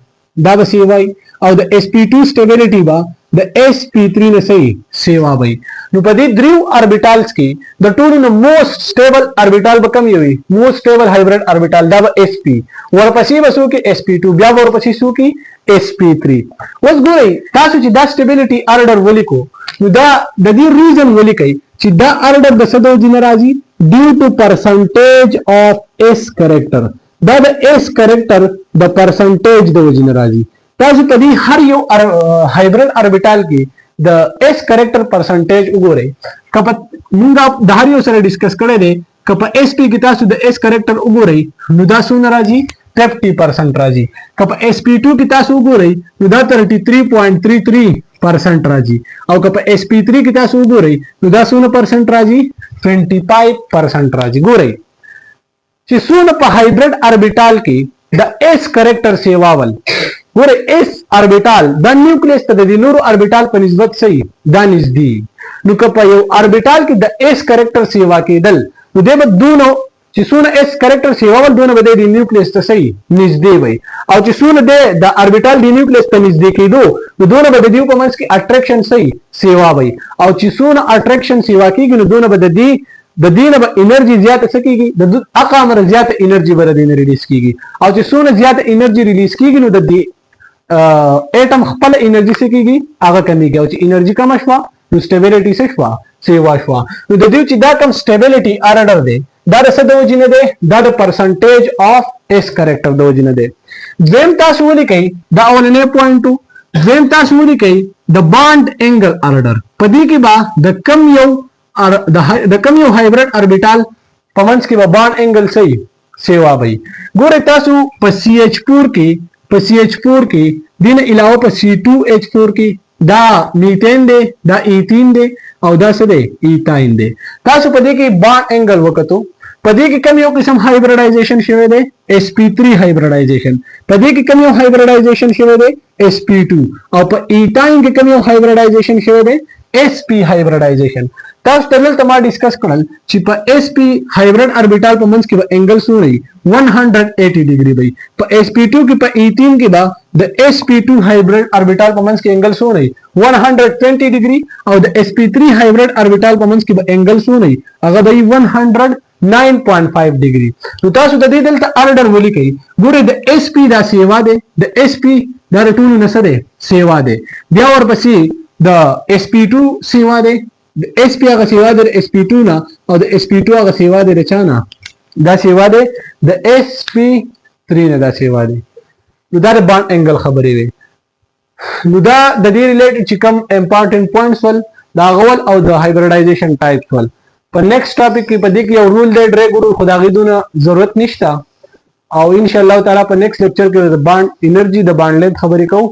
A: دا به سی وای او د sp2 سټیبلیټي با د sp3 نه صحیح سیوا وای نو په دې دریو اربیټالز کې د ټولو نه موست سټیبل اربیټال به کوم وي موست سټیبل هایبریډ اربیټال دا به sp ورپسې وسو کې sp2 بیا ورپسې سو کې sp3 وس ګورئ تاسو چې دا سټیبلیټي آرډر ولیکو نو دا د دې ریزن ولیکئ چې دا آرډر د صدو جن راځي ډیو ټو پرسنټیج اف s کریکټر دا د s کریکټر د پرسنټیج د وجن راځي تاسو په دې هر یو هایبریډ اربیټال کې د s کریکټر پرسنټیج وګورئ کله موږ د هر یو سره ډیسکس کړی دی کله sp کې تاسو د s کریکټر وګورئ نو دا څونه راځي 50% راځي کله sp2 کې تاسو وګورئ نو دا 33.33% راځي او کله sp3 کې تاسو وګورئ نو دا څونه پرسنټ راځي 25% راځي ګورئ چې څونه په هایبریډ اربیټال کې د s کریکټر سیواول ګوره s اربیټال د نیوکلیس ته د نورو اربیټال په نسبت صحیح دا نږدې نو که په یو اربیټال کې د s کریکټر سیوا کېدل نو د بدونو چې څونه s کریکټر سیواول دونه به د نیوکلیس ته صحیح نږدې وي او چې څونه د اربیټال د نیوکلیس ته نږدې کېدو نو دونه به د دې په منځ کې اټریکشن صحیح سیوا وي او چې څونه اټریکشن سیوا کېږي نو دونه به د دینه به انرژي زیاته سکیږي د اقامر زیاته انرژي به د دینه ریلیز کیږي او چې څونه زیاته انرژي ریلیز کیږي نو د دې اټم خپل انرژي سکیږي هغه کمیږي او چې انرژي کم شوه نو سټیبلیټي څه شوه سیوا شوه نو د دې چې دا کم سټیبلیټي آرډر دی دا د څه د وجې نه دی دا د پرسنټیج اف اس کریکټر د وجې نه دی دویم تاسو ولیکئ دا اولنی پوینټ دویم تاسو ولیکئ د بانډ انګل آرډر په دې کې به د کم یو هایبریډ اربیټال په منځ کې به بانډ انګل صحیح سیوا وي ګوره تاسو په CH4 کې په CH4 کې دین علاوه په C2H4 کې دا میثین دی دا ایثین دی او دا څه دی ایثاین دی تاسو په دې کې بانډ انګل وکړو په دې کې کوم یو قسم هایبریډایزیشن شوی دی sp3 هایبریډایزیشن په دې کې کوم یو هایبریډایزیشن شوی دی sp2 او په ایثاین کې کوم یو هایبریډایزیشن شوی دی sp هایبریډایزیشن تاسو دلته ما ډیسکس کړل چې په sp هایبرید اربیټال په منځ کې به انګل سوري 180 ډیګري وي په sp2 کې په ایثین کې با د sp2 هایبرید اربیټال په منځ کې انګل سوري 120 ډیګري او د sp3 هایبرید اربیټال په منځ کې به انګل سوري هغه دی 9.5 ډیګري نو تاسو د دې دلته ارډر ولیکئ ګوره د sp دا سیوا دی د sp دا ټول نسه دی سیوا دی بیا ورپسې د sp2 سیوا دی د sp هغه سیوا دی د sp2 نه او د sp2 هغه سیوا دی د چا نه دا سیوا دی د sp3 نه دا سیوا دی نو دا د بانډ انګل خبرې وي نو دا د دې ریلیټډ چې کوم امپورټنت پوینټس ول دا غول او د هایبریډایزیشن ټایپس ول په نیکسٹ ټاپک کې په دې کې یو رول دی ډرې ګورو خو دا غیدونه ضرورت نشته او ان شاء الله تعالی په نیکسٹ لیکچر کې د بانډ انرژي د بانډ لینث خبرې کوو